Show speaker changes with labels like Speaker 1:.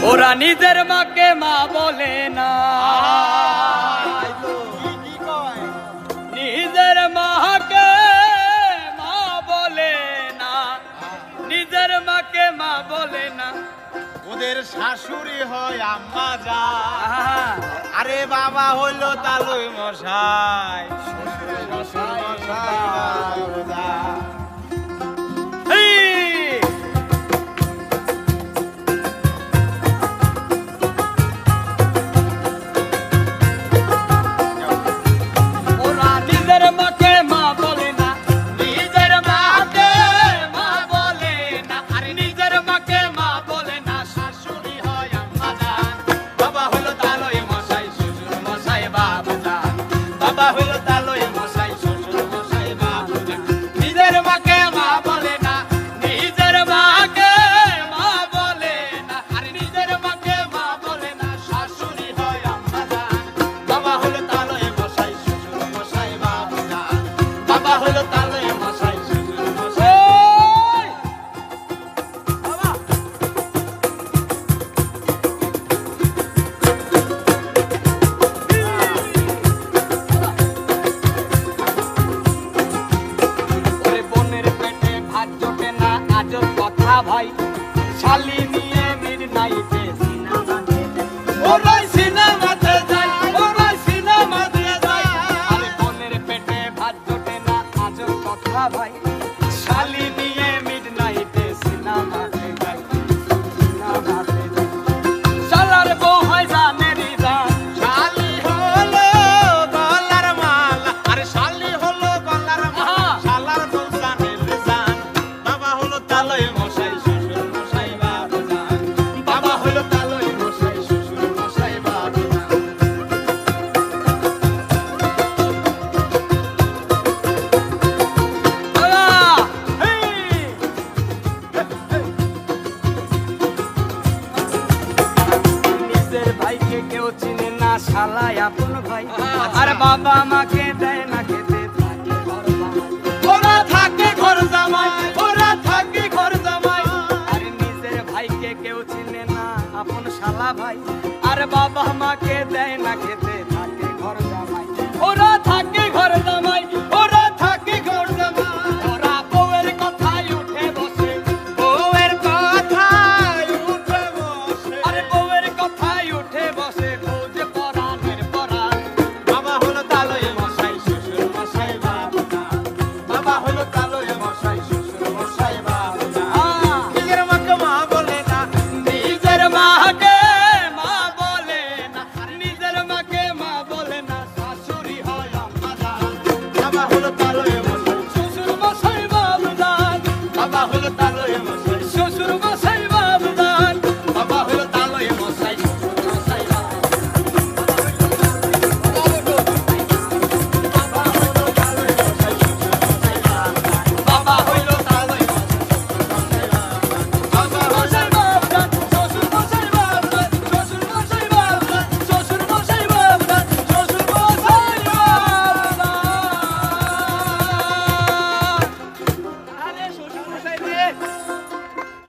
Speaker 1: ওরা নিজের মাকে মা বলে না, নিজের মাকে মা বলে না, নিজের মাকে মা বলে না।
Speaker 2: ওদের শাশুড়ি হয় আম্মা যা, আরে বাবা হইলো তালুই মশাই, শ্বশুর মশাই যা।
Speaker 1: ভাই শালি নিয়ে মিডনাইটে সিনেমাতে যাই, ওরাই সিনেমাতে যাই। আরে বোনের পেটে ভাত জোটে না আজব কথা ভাই, শালি নিয়ে মিডনাইটে সিনেমাতে যাই, সিনেমাতে যাই। শালার বউ হয় জানেরই জান,
Speaker 2: শালি হলো গলার মালা, আরে শালি হলো গলার মালা, শালার বউ জানের জান। বাবা হলো তালই মশাই, শ্বশুর মশাই বাবা জান। বাবা হলো তালই মশাই, শ্বশুর মশাই বাবা জান।
Speaker 1: নিজের ভাইকে কেউ চিনে না, শালাই আপন ভাই। আর বাবা মাকে দেয় না খেতে,
Speaker 2: ওরা থাকে ঘর জামাই, ওরা থাকে ঘর জামাই।
Speaker 1: আর নিজের ভাইকে কেউ চিনে না, আপন শালা ভাই। আর বাবা মাকে দেয় না খেতে,